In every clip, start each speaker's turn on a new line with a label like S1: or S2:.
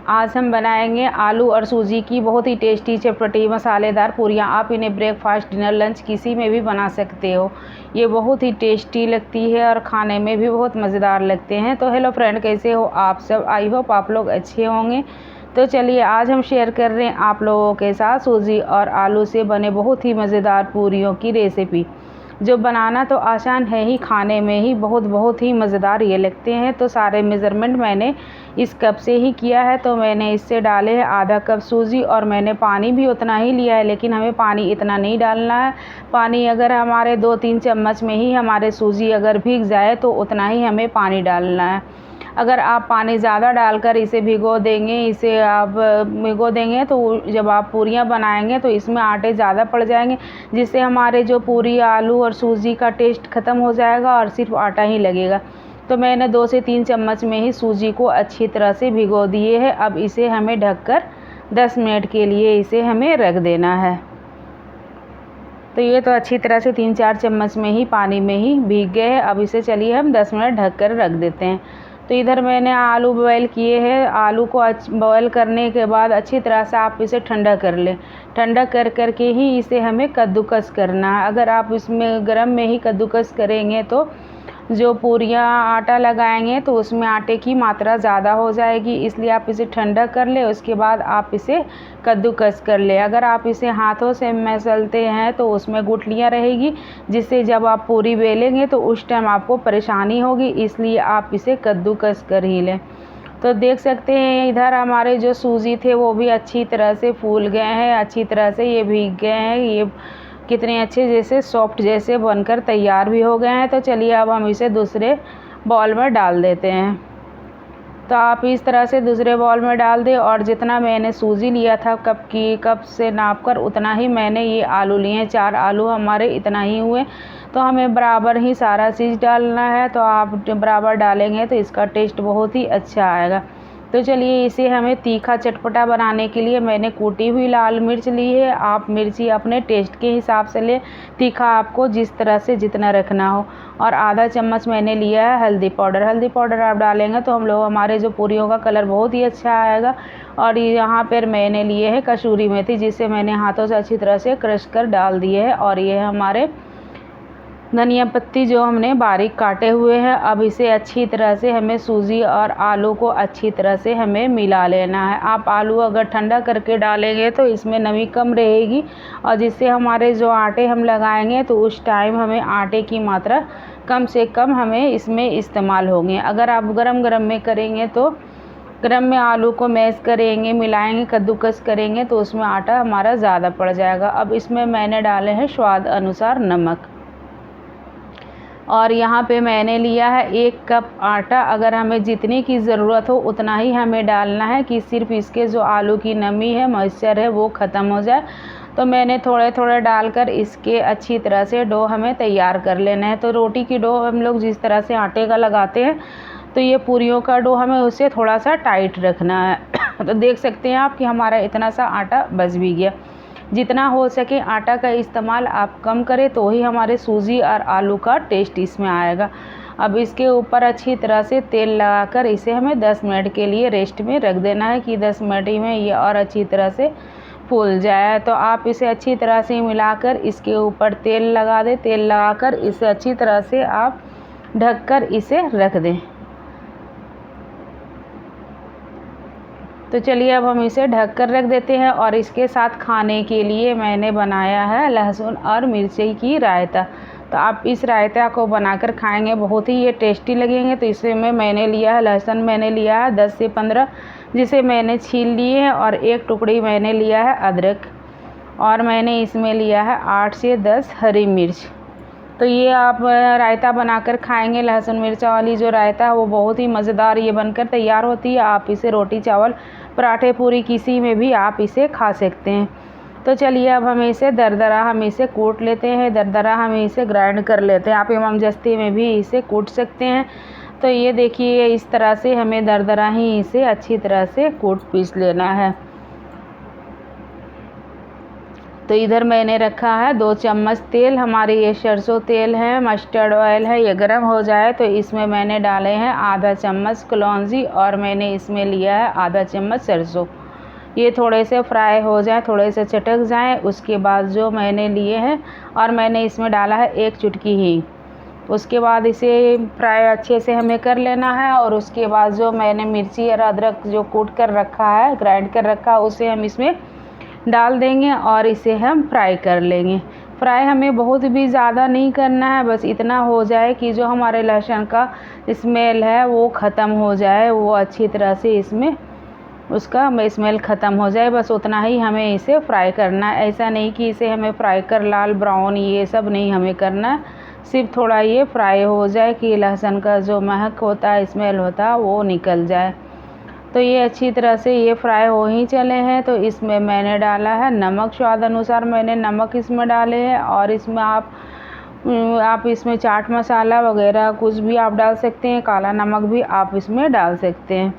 S1: आज हम बनाएंगे आलू और सूजी की बहुत ही टेस्टी चटपटी मसालेदार पूरियाँ। आप इन्हें ब्रेकफास्ट, डिनर, लंच किसी में भी बना सकते हो। ये बहुत ही टेस्टी लगती है और खाने में भी बहुत मज़ेदार लगते हैं। तो हेलो फ्रेंड, कैसे हो आप सब? आई होप आप लोग अच्छे होंगे। तो चलिए आज हम शेयर कर रहे हैं आप लोगों के साथ सूजी और आलू से बने बहुत ही मज़ेदार पूरियों की रेसिपी, जो बनाना तो आसान है ही, खाने में ही बहुत ही मज़ेदार ये लगते हैं। तो सारे मेज़रमेंट मैंने इस कप से ही किया है। तो मैंने इससे डाले हैं आधा कप सूजी और मैंने पानी भी उतना ही लिया है, लेकिन हमें पानी इतना नहीं डालना है। पानी अगर हमारे 2-3 चम्मच में ही हमारे सूजी अगर भीग जाए तो उतना ही हमें पानी डालना है। अगर आप पानी ज़्यादा डालकर इसे भिगो देंगे तो जब आप पूरियाँ बनाएंगे तो इसमें आटे ज़्यादा पड़ जाएंगे, जिससे हमारे जो पूरी आलू और सूजी का टेस्ट ख़त्म हो जाएगा और सिर्फ आटा ही लगेगा। तो मैंने 2 से 3 चम्मच में ही सूजी को अच्छी तरह से भिगो दिए है। अब इसे हमें ढककर 10 मिनट के लिए इसे हमें रख देना है। तो ये तो अच्छी तरह से 3-4 चम्मच में ही पानी में ही भीग गए हैं। अब इसे चलिए हम 10 मिनट ढक कर रख देते हैं। तो इधर मैंने आलू बॉयल किए हैं। आलू को बॉयल करने के बाद अच्छी तरह से आप इसे ठंडा कर लें। ठंडा कर के ही इसे हमें कद्दूकस करना है। अगर आप इसमें गरम में ही कद्दूकस करेंगे तो जो पूरियाँ आटा लगाएंगे तो उसमें आटे की मात्रा ज़्यादा हो जाएगी, इसलिए आप इसे ठंडा कर लें। उसके बाद आप इसे कद्दूकस कर लें। अगर आप इसे हाथों से मसलते हैं तो उसमें गुठलियाँ रहेगी, जिससे जब आप पूरी बेलेंगे तो उस टाइम आपको परेशानी होगी, इसलिए आप इसे कद्दूकस कर ही लें। तो देख सकते हैं इधर हमारे जो सूजी थे वो भी अच्छी तरह से फूल गए हैं, अच्छी तरह से ये भीग गए हैं। ये कितने अच्छे जैसे सॉफ्ट जैसे बनकर तैयार भी हो गए हैं। तो चलिए अब हम इसे दूसरे बॉल में डाल देते हैं। तो आप इस तरह से दूसरे बॉल में डाल दें और जितना मैंने सूजी लिया था कप से नापकर उतना ही मैंने ये आलू लिए हैं। 4 आलू हमारे इतना ही हुए। तो हमें बराबर ही सारा चीज़ डालना है। तो आप बराबर डालेंगे तो इसका टेस्ट बहुत ही अच्छा आएगा। तो चलिए इसे हमें तीखा चटपटा बनाने के लिए मैंने कूटी हुई लाल मिर्च ली है। आप मिर्ची अपने टेस्ट के हिसाब से लें, तीखा आपको जिस तरह से जितना रखना हो। और आधा चम्मच मैंने लिया है हल्दी पाउडर। हल्दी पाउडर आप डालेंगे तो हमारे जो पूरियों का कलर बहुत ही अच्छा आएगा। और यहाँ पर मैंने लिए है कसूरी मेथी, जिसे मैंने हाथों से अच्छी तरह से क्रश कर डाल दिए है। और ये हमारे धनिया पत्ती जो हमने बारीक काटे हुए हैं। अब इसे अच्छी तरह से हमें सूजी और आलू को अच्छी तरह से हमें मिला लेना है। आप आलू अगर ठंडा करके डालेंगे तो इसमें नमी कम रहेगी, और जिससे हमारे जो आटे हम लगाएंगे तो उस टाइम हमें आटे की मात्रा कम से कम हमें इसमें इस्तेमाल होंगे। अगर आप गरम में करेंगे तो गरम में आलू को मैश करेंगे, मिलाएंगे, कद्दूकस करेंगे तो उसमें आटा हमारा ज़्यादा पड़ जाएगा। अब इसमें मैंने डाले हैं स्वाद अनुसार नमक। और यहाँ पे मैंने लिया है 1 कप आटा। अगर हमें जितने की ज़रूरत हो उतना ही हमें डालना है, कि सिर्फ इसके जो आलू की नमी है, मॉइस्चर है, वो ख़त्म हो जाए। तो मैंने थोड़े डालकर इसके अच्छी तरह से डो हमें तैयार कर लेना है। तो रोटी की डो हम लोग जिस तरह से आटे का लगाते हैं, तो ये पूरियों का डो हमें उससे थोड़ा सा टाइट रखना है। तो देख सकते हैं आप कि हमारा इतना सा आटा बच भी गया। जितना हो सके आटा का इस्तेमाल आप कम करें तो ही हमारे सूजी और आलू का टेस्ट इसमें आएगा। अब इसके ऊपर अच्छी तरह से तेल लगाकर इसे हमें 10 मिनट के लिए रेस्ट में रख देना है, कि 10 मिनट में ये और अच्छी तरह से फूल जाए। तो आप इसे अच्छी तरह से मिलाकर इसके ऊपर तेल लगा दें। तेल लगाकर इसे अच्छी तरह से आप ढककर इसे रख दें। तो चलिए अब हम इसे ढककर रख देते हैं। और इसके साथ खाने के लिए मैंने बनाया है लहसुन और मिर्ची की रायता। तो आप इस रायता को बनाकर खाएंगे, बहुत ही ये टेस्टी लगेंगे। तो इसमें मैंने लिया है लहसुन, मैंने लिया है 10 से 15, जिसे मैंने छील लिए हैं। और 1 टुकड़ी मैंने लिया है अदरक, और मैंने इसमें लिया है 8 से 10 हरी मिर्च। तो ये आप रायता बनाकर खाएंगे, लहसुन मिर्चा वाली जो रायता है वो बहुत ही मज़ेदार ये बनकर तैयार होती है। आप इसे रोटी, चावल, पराठे, पूरी किसी में भी आप इसे खा सकते हैं। तो चलिए अब हम इसे दरदरा हम इसे कूट लेते हैं, दरदरा हम इसे ग्राइंड कर लेते हैं। आप इमामजस्ती में भी इसे कूट सकते हैं। तो ये देखिए इस तरह से हमें दरदरा ही इसे अच्छी तरह से कूट पीस लेना है। तो तो इधर मैंने रखा है 2 चम्मच तेल। हमारे ये सरसों तेल है, मस्टर्ड ऑयल है, ये गर्म हो जाए तो इसमें मैंने डाले हैं आधा चम्मच कलौंजी और मैंने इसमें लिया है आधा चम्मच सरसों। ये थोड़े से फ्राई हो जाए, थोड़े से चटक जाएं, उसके बाद जो मैंने लिए हैं और मैंने इसमें डाला है 1 चुटकी हींग। उसके बाद इसे फ्राई अच्छे से हमें कर लेना है और उसके बाद जो मैंने मिर्ची और अदरक जो कूट कर रखा है, ग्राइंड कर रखा है, उसे हम इसमें डाल देंगे और इसे हम फ्राई कर लेंगे। फ्राई हमें बहुत भी ज़्यादा नहीं करना है, बस इतना हो जाए कि जो हमारे लहसुन का स्मेल है वो ख़त्म हो जाए, वो अच्छी तरह से इसमें उसका स्मेल ख़त्म हो जाए, बस उतना ही हमें इसे फ्राई करना है। ऐसा नहीं कि इसे हमें फ्राई कर लाल ब्राउन ये सब नहीं हमें करना है, सिर्फ थोड़ा ये फ्राई हो जाए कि लहसुन का जो महक होता है, स्मेल होता है, वो निकल जाए। तो ये अच्छी तरह से ये फ्राई हो ही चले हैं। तो इसमें मैंने डाला है नमक, स्वाद अनुसार मैंने नमक इसमें डाले हैं और इसमें आप इसमें चाट मसाला वगैरह कुछ भी आप डाल सकते हैं, काला नमक भी आप इसमें डाल सकते हैं।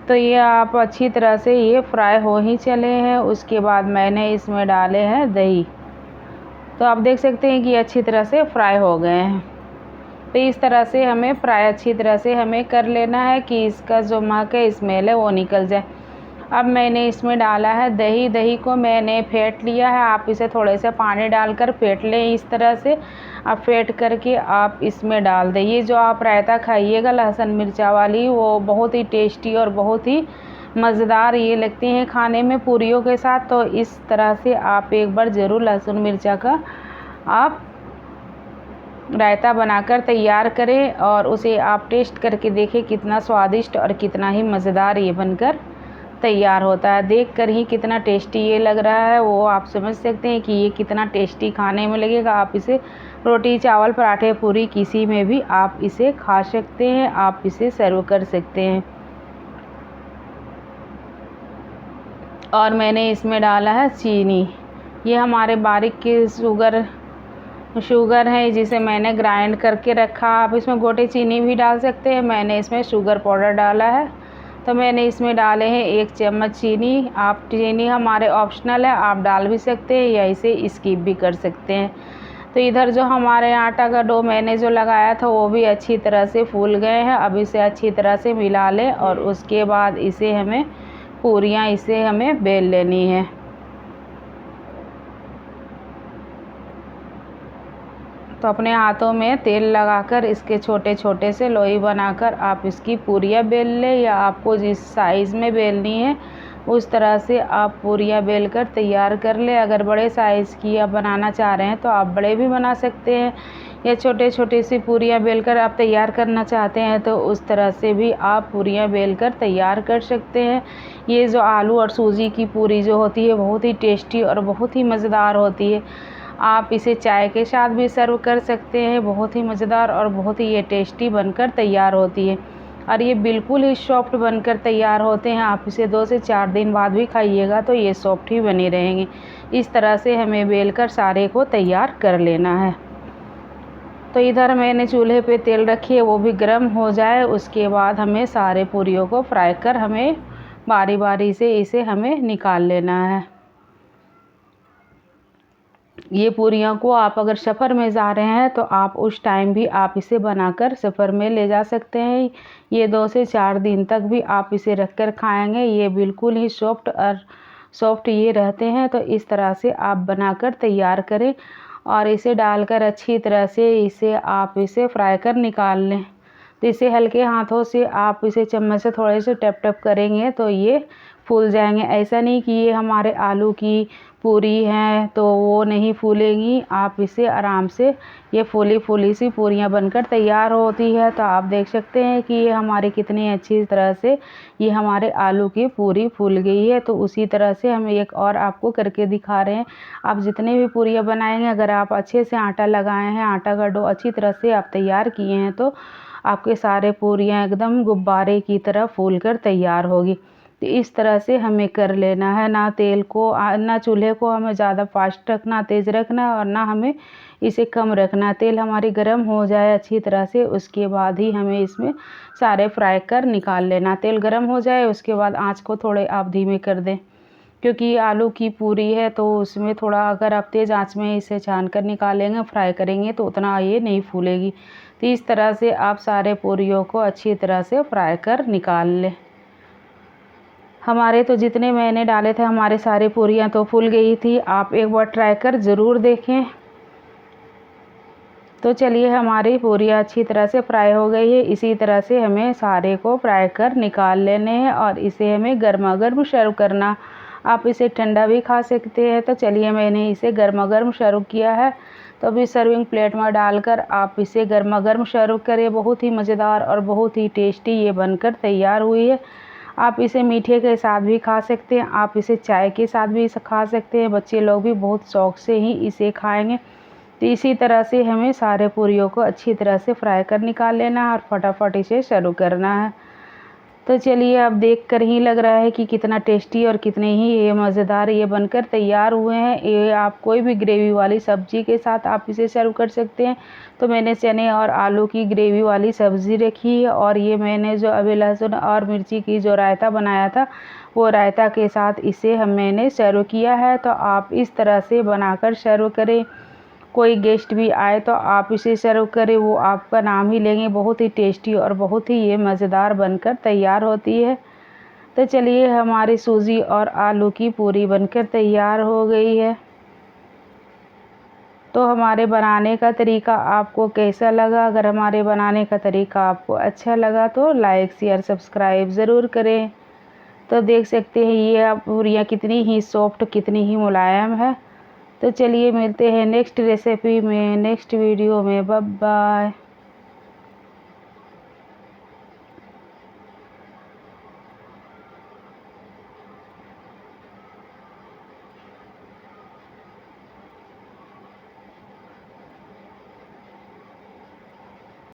S1: तो ये आप अच्छी तरह से ये फ्राई हो ही चले हैं। उसके बाद मैंने इसमें डाले हैं दही। तो आप देख सकते हैं कि अच्छी तरह से फ्राई हो गए हैं। तो इस तरह से हमें फ्राई अच्छी तरह से हमें कर लेना है कि इसका जो महक है, स्मेल है, वो निकल जाए। अब मैंने इसमें डाला है दही। दही को मैंने फेंट लिया है। आप इसे थोड़े से पानी डालकर फेंट लें इस तरह से। आप फेंट करके आप इसमें डाल दें। ये जो आप रायता खाइएगा लहसुन मिर्चा वाली, वो बहुत ही टेस्टी और बहुत ही मज़ेदार ये लगती हैं खाने में पूरियों के साथ। तो इस तरह से आप एक बार ज़रूर लहसुन मिर्चा का आप रायता बनाकर तैयार करें और उसे आप टेस्ट करके देखें कितना स्वादिष्ट और कितना ही मज़ेदार ये बनकर तैयार होता है। देखकर ही कितना टेस्टी ये लग रहा है वो आप समझ सकते हैं कि ये कितना टेस्टी खाने में लगेगा। आप इसे रोटी, चावल, पराठे, पूरी किसी में भी आप इसे खा सकते हैं, आप इसे सर्व कर सकते हैं। और मैंने इसमें डाला है चीनी। ये हमारे बारीक की शुगर है जिसे मैंने ग्राइंड करके रखा। आप इसमें गोटे चीनी भी डाल सकते हैं, मैंने इसमें शुगर पाउडर डाला है। तो मैंने इसमें डाले हैं 1 चम्मच चीनी। आप चीनी हमारे ऑप्शनल है, आप डाल भी सकते हैं या इसे स्किप भी कर सकते हैं। तो इधर जो हमारे आटा का डो मैंने जो लगाया था वो भी अच्छी तरह से फूल गए हैं। अब इसे अच्छी तरह से मिला लें और उसके बाद इसे हमें पूरियाँ इसे हमें बेल लेनी है। तो अपने हाथों में तेल लगाकर इसके छोटे छोटे से लोई बनाकर आप इसकी पूरियाँ बेल लें, या आपको जिस साइज़ में बेलनी है उस तरह से आप पूरियाँ बेल कर तैयार कर लें। अगर बड़े साइज़ की आप बनाना चाह रहे हैं तो आप बड़े भी बना सकते हैं, या छोटे छोटे सी पूरियाँ बेल कर आप तैयार करना चाहते हैं तो उस तरह से भी आप पूरियाँ बेल कर तैयार कर सकते हैं। ये जो आलू और सूजी की पूरी जो होती है बहुत ही टेस्टी और बहुत ही मज़ेदार होती है। आप इसे चाय के साथ भी सर्व कर सकते हैं, बहुत ही मज़ेदार और बहुत ही ये टेस्टी बनकर तैयार होती है। और ये बिल्कुल ही सॉफ्ट बनकर तैयार होते हैं। आप इसे 2 से 4 दिन बाद भी खाइएगा तो ये सॉफ्ट ही बने रहेंगे। इस तरह से हमें बेलकर सारे को तैयार कर लेना है। तो इधर मैंने चूल्हे पे तेल रखी है, वो भी गर्म हो जाए उसके बाद हमें सारे पूरियों को फ्राई कर हमें बारी बारी से इसे हमें निकाल लेना है। ये पूरियों को आप अगर सफ़र में जा रहे हैं तो आप उस टाइम भी आप इसे बनाकर सफ़र में ले जा सकते हैं। ये 2 से 4 दिन तक भी आप इसे रखकर खाएंगे, ये बिल्कुल ही सॉफ्ट ये रहते हैं। तो इस तरह से आप बनाकर तैयार करें और इसे डालकर अच्छी तरह से आप इसे फ्राई कर निकाल लें। तो इसे हल्के हाथों से आप इसे चम्मच से थोड़े से टप टप करेंगे तो ये फूल जाएंगे। ऐसा नहीं कि ये हमारे आलू की पूरी हैं तो वो नहीं फूलेंगी, आप इसे आराम से ये फूली फूली सी पूरियाँ बनकर तैयार होती है। तो आप देख सकते हैं कि ये हमारी कितनी अच्छी तरह से ये हमारे आलू की पूरी फूल गई है। तो उसी तरह से हम एक और आपको करके दिखा रहे हैं। आप जितने भी पूरियाँ बनाएंगे, अगर आप अच्छे से आटा लगाए हैं, आटा का डो अच्छी तरह से आप तैयार किए हैं तो आपके सारे पूरियाँ एकदम गुब्बारे की तरह फूल कर तैयार होगी। तो इस तरह से हमें कर लेना है। ना तेल को ना चूल्हे को हमें ज़्यादा फास्ट रखना, तेज़ रखना, और ना हमें इसे कम रखना। तेल हमारी गर्म हो जाए अच्छी तरह से उसके बाद ही हमें इसमें सारे फ्राई कर निकाल लेना। तेल गर्म हो जाए उसके बाद आँच को थोड़े आप धीमे कर दें। क्योंकि आलू की पूरी है तो उसमें थोड़ा अगर आप तेज़ आंच में इसे छान कर निकालेंगे, फ्राई करेंगे तो उतना ये नहीं फूलेगी। तो इस तरह से आप सारे पूरियों को अच्छी तरह से फ्राई कर निकाल लें। हमारे तो जितने मैंने डाले थे हमारे सारी पूरियाँ तो फूल गई थी। आप एक बार ट्राई कर ज़रूर देखें। तो चलिए हमारी पूरियाँ अच्छी तरह से फ्राई हो गई है। इसी तरह से हमें सारे को फ्राई कर निकाल लेने हैं और इसे हमें गर्मा-गर्म सर्व करना। आप इसे ठंडा भी खा सकते हैं। तो चलिए मैंने इसे गर्मा-गर्म सर्व किया है। तो अभी सर्विंग प्लेट में डालकर आप इसे गर्मा-गर्म सर्व करें। बहुत ही मज़ेदार और बहुत ही टेस्टी ये बनकर तैयार हुई है। आप इसे मीठे के साथ भी खा सकते हैं, आप इसे चाय के साथ भी खा सकते हैं। बच्चे लोग भी बहुत शौक़ से ही इसे खाएँगे। तो इसी तरह से हमें सारे पूरियों को अच्छी तरह से फ्राई कर निकाल लेना है और फटाफट इसे सर्व करना है। तो चलिए अब देखकर ही लग रहा है कि कितना टेस्टी और कितने ही ये मज़ेदार ये बनकर तैयार हुए हैं। ये आप कोई भी ग्रेवी वाली सब्ज़ी के साथ आप इसे सर्व कर सकते हैं। तो मैंने चने और आलू की ग्रेवी वाली सब्ज़ी रखी है और ये मैंने जो अभी लहसुन और मिर्ची की जो रायता बनाया था वो रायता के साथ इसे मैंने सर्व किया है। तो आप इस तरह से बनाकर सर्व करें। कोई गेस्ट भी आए तो आप इसे सर्व करें, वो आपका नाम ही लेंगे। बहुत ही टेस्टी और बहुत ही ये मज़ेदार बनकर तैयार होती है। तो चलिए हमारी सूजी और आलू की पूरी बनकर तैयार हो गई है। तो हमारे बनाने का तरीका आपको कैसा लगा? अगर हमारे बनाने का तरीका आपको अच्छा लगा तो लाइक, शेयर, सब्सक्राइब ज़रूर करें। तो देख सकते हैं ये पूरियाँ कितनी ही सॉफ्ट, कितनी ही मुलायम है। तो चलिए मिलते हैं नेक्स्ट रेसिपी में, नेक्स्ट वीडियो में। Bye bye.